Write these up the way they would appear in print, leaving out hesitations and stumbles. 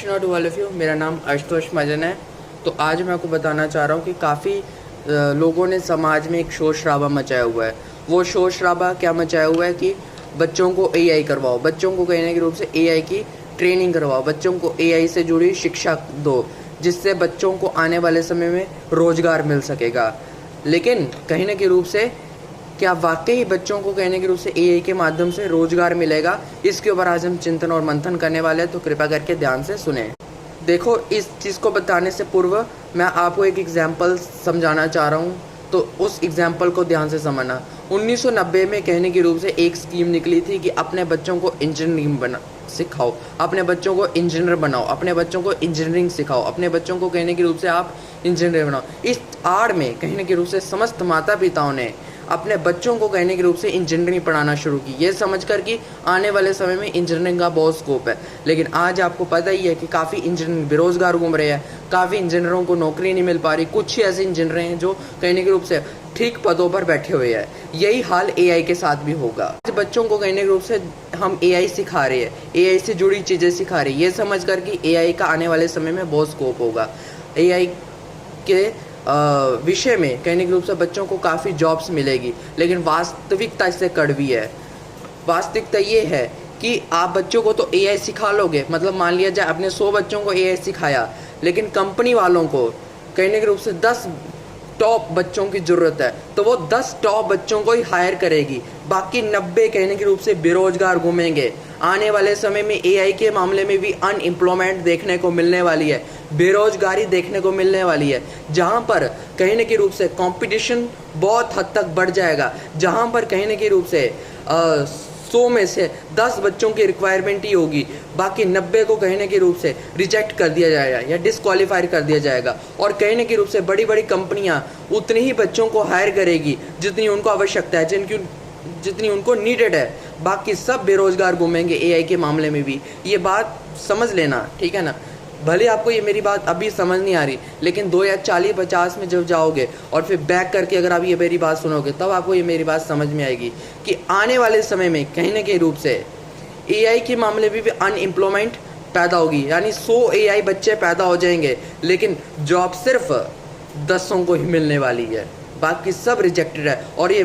Krishna to all of you. मेरा नाम आशुतोष महाजन है। तो आज मैं आपको बताना चाह रहा हूँ कि काफ़ी लोगों ने समाज में एक शोर शराबा मचाया हुआ है। वो शोर शराबा क्या मचाया हुआ है कि बच्चों को एआई करवाओ, बच्चों को कहने के रूप से एआई की ट्रेनिंग करवाओ, बच्चों को एआई से जुड़ी शिक्षा दो, जिससे बच्चों को आने वाले समय में रोजगार मिल सकेगा। लेकिन कहने के रूप से क्या वाकई बच्चों को कहने के रूप से एआई के माध्यम से रोजगार मिलेगा? इसके ऊपर आज हम चिंतन और मंथन करने वाले हैं, तो कृपया करके ध्यान से सुने। देखो, इस चीज़ को बताने से पूर्व मैं आपको एक एग्जाम्पल समझाना चाह रहा हूँ, तो उस एग्जाम्पल को ध्यान से समझना। 1990 में कहने के रूप से एक स्कीम निकली थी कि अपने बच्चों को इंजीनियरिंग सिखाओ, अपने बच्चों को इंजीनियर बनाओ, अपने बच्चों को इंजीनियरिंग सिखाओ, अपने बच्चों को कहने के रूप से आप इंजीनियर बनाओ। इस आड़ में कहने के रूप से समस्त माता पिताओं ने अपने बच्चों को कहने के रूप से इंजीनियरिंग पढ़ाना शुरू की, ये समझकर कि आने वाले समय में इंजीनियरिंग का बहुत स्कोप है। लेकिन आज आपको पता ही है कि काफ़ी इंजीनियर बेरोजगार घूम रहे हैं, काफ़ी इंजीनियरों को नौकरी नहीं मिल पा रही। कुछ ही ऐसे इंजीनियर हैं जो कहने के रूप से ठीक पदों पर बैठे हुए हैं। यही हाल एआई के साथ भी होगा। बच्चों को कहने के रूप से हम एआई सिखा रहे हैं, एआई से जुड़ी चीज़ें सिखा रहे हैं, ये समझ कर कि एआई का आने वाले समय में बहुत स्कोप होगा। एआई के विषय में कहने के रूप से बच्चों को काफ़ी जॉब्स मिलेगी, लेकिन वास्तविकता इससे कड़वी है। वास्तविकता ये है कि आप बच्चों को तो एआई सिखा लोगे, मतलब मान लिया जाए आपने 100 बच्चों को एआई सिखाया, लेकिन कंपनी वालों को कहने के रूप से 10 टॉप बच्चों की ज़रूरत है, तो वो 10 टॉप बच्चों को ही हायर करेगी, बाकी 90 कहने के रूप से बेरोजगार घूमेंगे। आने वाले समय में एआई के मामले में भी अनएम्प्लॉयमेंट देखने को मिलने वाली है, बेरोजगारी देखने को मिलने वाली है, जहां पर कहने के रूप से कंपटीशन बहुत हद तक बढ़ जाएगा, जहां पर कहने के रूप से 100 में से 10 बच्चों की रिक्वायरमेंट ही होगी, बाकी 90 को कहने के रूप से रिजेक्ट कर दिया जाएगा या डिस्क्वालीफाई कर दिया जाएगा। और कहने के रूप से बड़ी बड़ी कंपनियां उतने ही बच्चों को हायर करेगी जितनी उनको आवश्यकता है, जितनी उनको नीडेड है। बाकी सब बेरोजगार घूमेंगे एआई के मामले में भी। ये बात समझ लेना, ठीक है ना। भले आपको ये मेरी बात अभी समझ नहीं आ रही, लेकिन 2040-50 में जब जाओगे और फिर बैक करके अगर आप ये मेरी बात सुनोगे, तब आपको ये मेरी बात समझ में आएगी कि आने वाले समय में कहने के रूप से एआई के मामले में भी अनएम्प्लॉयमेंट पैदा होगी। यानी 100 एआई बच्चे पैदा हो जाएंगे, लेकिन जॉब सिर्फ 10 को ही मिलने वाली है, बाकी सब रिजेक्टेड है। और ये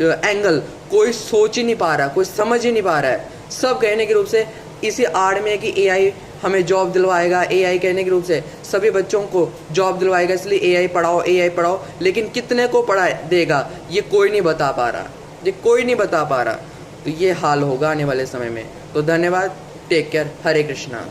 एंगल कोई सोच ही नहीं पा रहा, कोई समझ ही नहीं पा रहा है। सब कहने के रूप से इसी आड़ में है कि एआई हमें जॉब दिलवाएगा, एआई कहने के रूप से सभी बच्चों को जॉब दिलवाएगा, इसलिए एआई पढ़ाओ। लेकिन कितने को पढ़ा देगा ये कोई नहीं बता पा रहा, तो ये हाल होगा आने वाले समय में। तो धन्यवाद, टेक केयर, हरे कृष्णा।